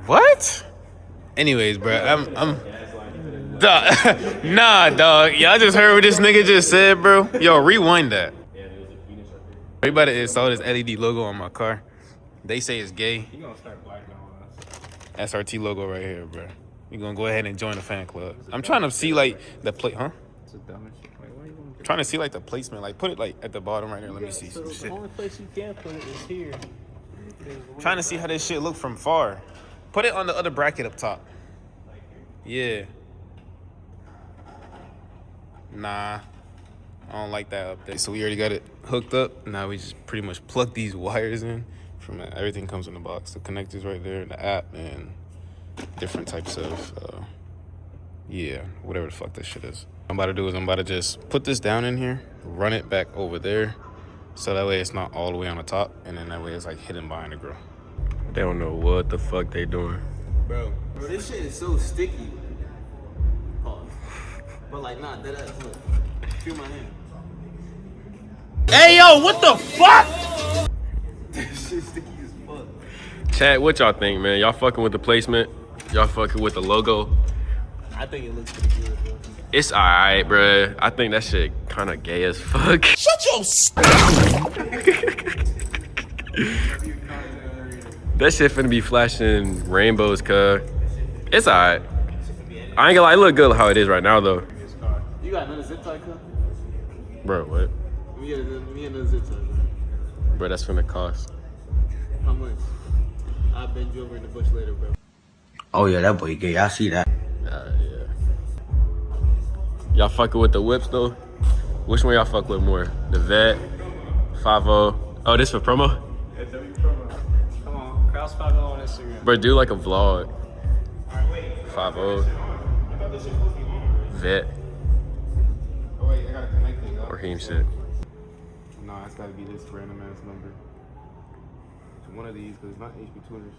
What? Anyways, bro, I'm dog. Nah, dog. Y'all just heard what this nigga just said, bro. Yo, rewind that. Everybody install this LED logo on my car. They say it's gay. You gonna start blackballing us. SRT logo right here, bro. You gonna go ahead and join the fan club. I'm trying to see like the plate, huh? It's the dumbest shit. Like, why you gonna I'm trying to see like the placement. Like put it like at the bottom right here. Let me see So some the shit. only place you can put it is here. Trying to see how this shit look from far. Put it on the other bracket up top. Yeah. Nah. I don't like that up there. So we already got it hooked up. Now we just pretty much plug these wires in. From everything comes in the box. The connectors right there, the app, and different types of, yeah, whatever the fuck this shit is. What I'm about to do is I'm about to just put this down in here, run it back over there, so that way it's not all the way on the top, and then that way it's like hidden behind the grill. They don't know what the fuck they doing. Bro, this shit is so sticky. Pause. But like, nah, that ass, look. Feel my hand. Hey, yo, what the fuck? This shit sticky as fuck. Chat, what y'all think, man? Y'all fucking with the placement? Y'all fucking with the logo? I think it looks pretty good, bro. It's alright, bruh. I think that shit kind of gay as fuck. Shut your That shit finna be flashing rainbows, cuz. It's alright. I ain't gonna lie, it look good how it is right now, though. You got another zip tie, cuz? Bro, what? Me and the zip tie, bro. Bro, that's finna cost. How much? I'll bend you over in the bush later, bro. Oh yeah, that boy gay. I see that. Yeah. Y'all fucking with the whips, though? Which one y'all fuck with more? The Vet, 5.0. Oh, this for promo? Yeah, W promo. Come on, Kraus 5 on Instagram. Bro, do like a vlog. Alright, wait. 5.0. I thought this shit was supposed to be on. Vet. Oh, wait, I gotta connect it. Or him shit. No, it's gotta be this random ass number. It's one of these, because it's not HB tuners.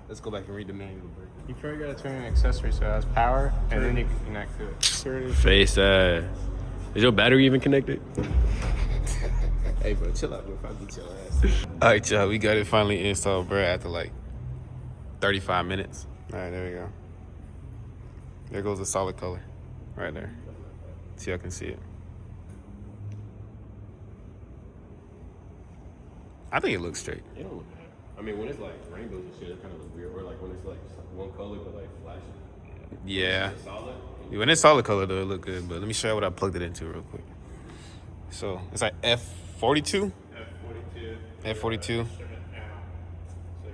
Let's go back and read the manual, bro. You probably gotta turn an accessory so it has power, and then you can connect to it. Face ass. Is your battery even connected? Hey, bro, chill out, bro. If I beat your ass. All right, y'all, we got it finally installed, bro, after like 35 minutes. All right, there we go. There goes the solid color right there. See, y'all can see it. I think it looks straight. It don't look bad. I mean, when it's like rainbows and shit, it kind of looks weird. Or like when it's like one color but like flashing. Yeah. It's solid. When it's solid color, though, it look good. But let me show you what I plugged it into real quick. So it's like F42. F42.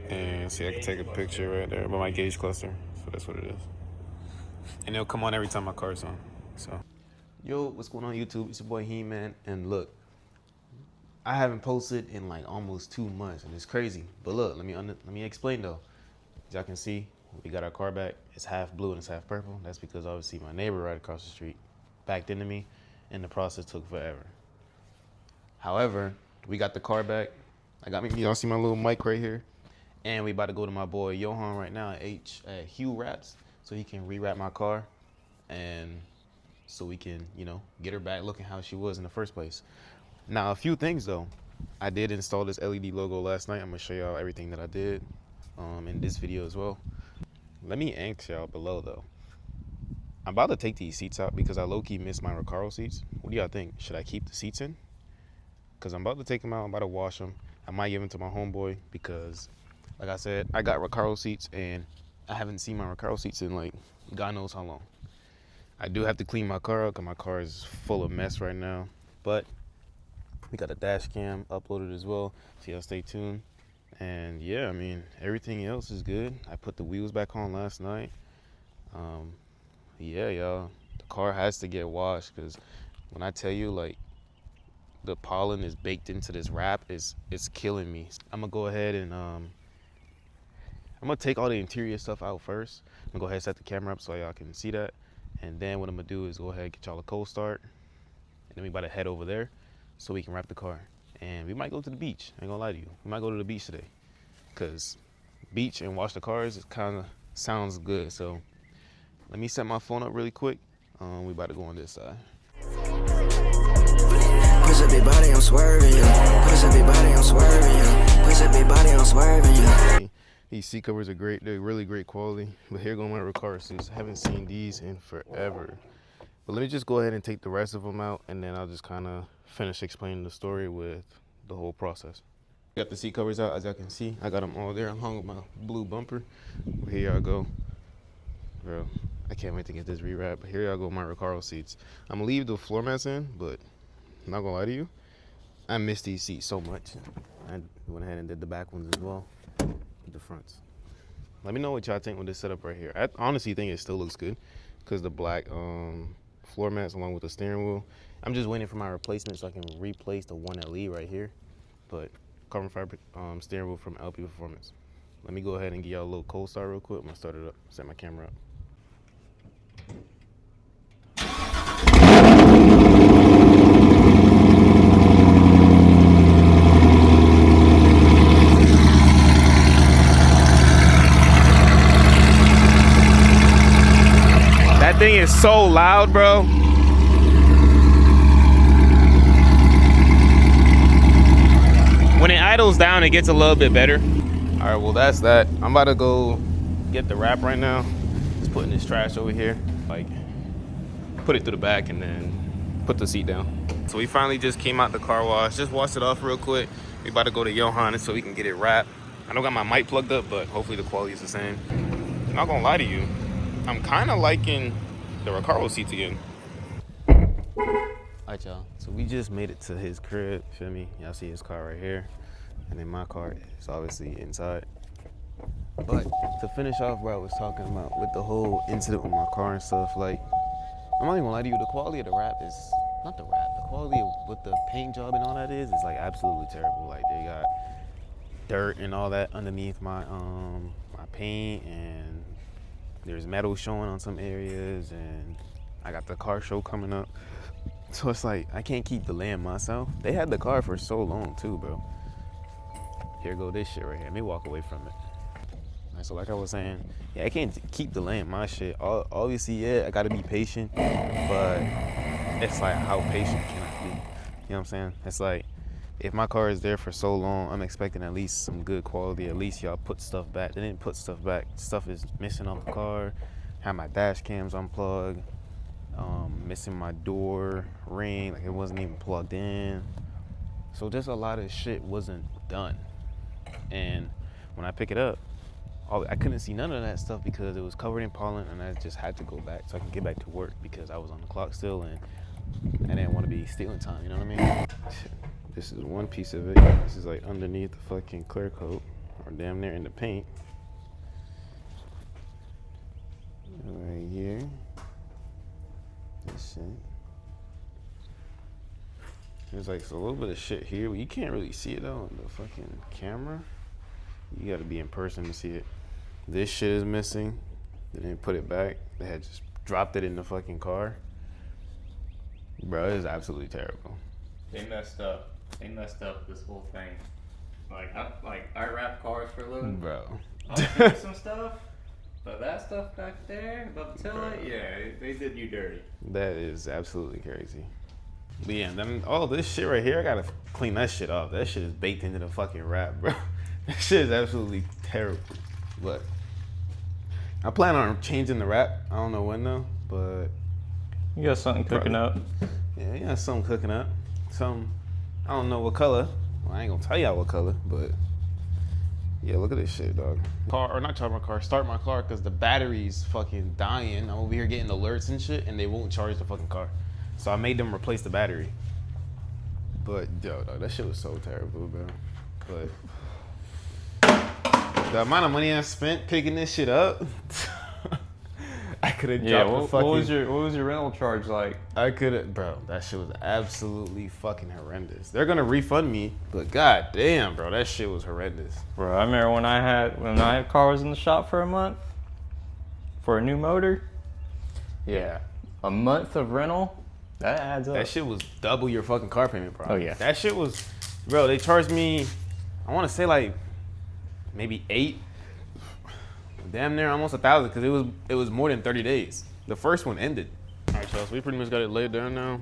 And see, I can take a picture right there by my gauge cluster. So that's what it is. And it'll come on every time my car's on. So, yo, what's going on YouTube? It's your boy He-Man. And look, I haven't posted in like almost 2 months, and it's crazy. But look, let me explain though. As y'all can see, we got our car back. It's half blue and it's half purple. That's because obviously my neighbor right across the street backed into me, and the process took forever. However, we got the car back. Y'all see my little mic right here, and we about to go to my boy Johan right now at Hue Wraps, so he can rewrap my car, and so we can, you know, get her back looking how she was in the first place. Now, a few things though. I did install this LED logo last night. I'm gonna show y'all everything that I did in this video as well. Let me ask y'all below though. I'm about to take these seats out because I low-key missed my Recaro seats. What do y'all think? Should I keep the seats in? Because I'm about to take them out. I'm about to wash them. I might give them to my homeboy because, like I said, I got Recaro seats and I haven't seen my Recaro seats in like God knows how long. I do have to clean my car up because my car is full of mess right now. But we got a dash cam uploaded as well, so y'all stay tuned. And yeah, I mean, everything else is good. I put the wheels back on last night. Yeah, y'all, the car has to get washed because when I tell you, like, the pollen is baked into this wrap, it's killing me. I'm gonna go ahead and I'm gonna take all the interior stuff out first. I'm gonna go ahead and set the camera up so y'all can see that. And then what I'm gonna do is go ahead and get y'all a cold start. And then we about to head over there so we can wrap the car. And we might go to the beach. I ain't gonna lie to you. We might go to the beach today. Cause beach and wash the cars, it kinda sounds good. So let me set my phone up really quick. We about to go on this side. Push up your body, I'm swerving you. Push up your body, I'm swerving you. Push up your body, I'm swerving you. These seat covers are great. They're really great quality. But here go my Recaro seats. I haven't seen these in forever. But let me just go ahead and take the rest of them out, and then I'll just kind of finish explaining the story with the whole process. Got the seat covers out, as y'all can see. I got them all there. I'm hung with my blue bumper. But here y'all go. Bro, I can't wait to get this rewrapped. But here y'all go, my Recaro seats. I'm gonna leave the floor mats in, but I'm not gonna lie to you, I miss these seats so much. I went ahead and did the back ones as well, with the fronts. Let me know what y'all think with this setup right here. I honestly think it still looks good because the black floor mats along with the steering wheel. I'm just waiting for my replacement so I can replace the one LE right here. But carbon fiber steering wheel from LP Performance. Let me go ahead and give y'all a little cold start real quick. I'm gonna start it up, set my camera up. That thing is so loud, bro. When it idles down, it gets a little bit better. All right, well, that's that. I'm about to go get the wrap right now. Just putting this trash over here. Like, put it through the back and then put the seat down. So we finally just came out the car wash. Just washed it off real quick. We about to go to Johan so we can get it wrapped. I don't got my mic plugged up, but hopefully the quality is the same. I'm not gonna lie to you. I'm kind of liking the Recaro seats again. All right, y'all. So we just made it to his crib. Feel me? Y'all see his car right here, and then my car is obviously inside. But to finish off what I was talking about with the whole incident with my car and stuff, like, I'm not even gonna lie to you. The quality of the wrap is not the wrap. The quality of what the paint job and all that is like absolutely terrible. Like, they got dirt and all that underneath my my paint, and there's metal showing on some areas, and I got the car show coming up. So it's like, I can't keep delaying myself. They had the car for so long too, bro. Here go this shit right here. Let me walk away from it. All right, so like I was saying, yeah, I can't keep delaying my shit. Obviously, yeah, I gotta be patient, but it's like, how patient can I be? You know what I'm saying? It's like, if my car is there for so long, I'm expecting at least some good quality. At least y'all put stuff back. They didn't put stuff back. Stuff is missing off the car. Had my dash cams unplugged. Missing my door ring, like it wasn't even plugged in. So just a lot of shit wasn't done. And when I pick it up, I couldn't see none of that stuff because it was covered in pollen, and I just had to go back so I can get back to work because I was on the clock still, and I didn't want to be stealing time, you know what I mean? This is one piece of it. This is like underneath the fucking clear coat, or damn near in the paint. Right here. This shit. There's like a little bit of shit here, but you can't really see it though on the fucking camera. You gotta be in person to see it. This shit is missing. They didn't put it back. They had just dropped it in the fucking car. Bro, it is absolutely terrible. They messed up. They messed up this whole thing. I wrap cars for a living. Bro. I'll fix some stuff, but that stuff back there, above the taillight, yeah, they did you dirty. That is absolutely crazy. But yeah, then all this shit right here, I gotta clean that shit off. That shit is baked into the fucking wrap, bro. That shit is absolutely terrible. But I plan on changing the wrap. I don't know when though, but You got something cooking up. yeah, you got something cooking up. Some, I don't know what color. Well, I ain't gonna tell y'all what color, but yeah, look at this shit, dog. Not charge my car, start my car because the battery's fucking dying. I'm over here getting alerts and shit, and they won't charge the fucking car. So I made them replace the battery. But yo, dog, that shit was so terrible, bro. But the amount of money I spent picking this shit up, I could have dropped the fucking. What was your rental charge like? I could have, bro. That shit was absolutely fucking horrendous. They're gonna refund me, but god damn, bro, that shit was horrendous. Bro, I remember when I had cars in the shop for a month for a new motor. Yeah, a month of rental. That adds up. That shit was double your fucking car payment, bro. Oh yeah. That shit was, bro. They charged me, I want to say like maybe 8, damn near almost 1,000 because it was more than 30 days. The first one ended. All right, y'all. So we pretty much got it laid down now,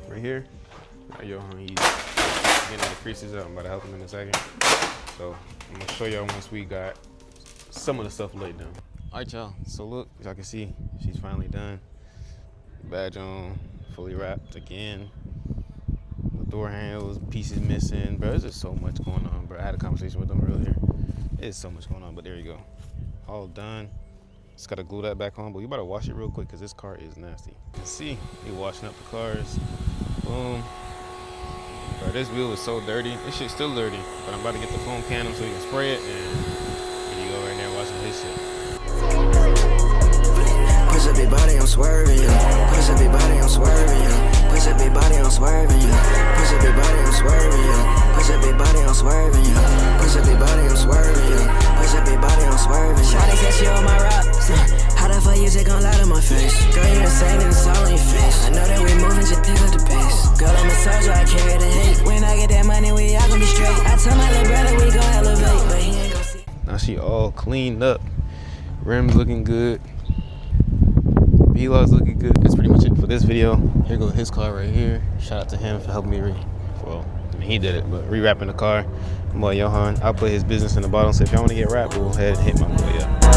right here. All right, yo, he's getting the creases up. I'm about to help him in a second. So I'm gonna show y'all once we got some of the stuff laid down. All right, y'all. So look, as y'all can see, she's finally done. Badge on, fully wrapped again. The door handles, pieces missing. Bro, there's just so much going on, bro. I had a conversation with them earlier. There's so much going on, but there you go. All done. Just gotta glue that back on, but you better wash it real quick because this car is nasty. Let's see, we washing up the cars. Boom. Bro, this wheel is so dirty. This shit's still dirty, but I'm about to get the foam cannon so we can spray it, and here you go right there washing his shit. Push up your body, I'm swerving you. Push up your body, I'm swerving you. Push up your body, I'm swerving you. Push up your body, I'm swerving you. Push up your body, I'm swerving you. Push up your body, I'm swerving you. Push up your body, I'm swerving. Shawty said she on my rap. How the fuck you just gon' lie to my face? Girl, you insane and it's all on your face. I know that we moving, just pick up the pace. Girl, I'm a soldier, I carry the hate. When I get that money, we all gon' be straight. I tell my little brother we gon' elevate, but he ain't gon' see. Now she all cleaned up. Rims looking good. V-Log's looking good. That's pretty much it for this video. Here goes his car right here. Shout out to him for helping me he did it, but rewrapping the car. My boy Johan, I'll put his business in the bottom, so if y'all want to get wrapped, go ahead and hit my boy up.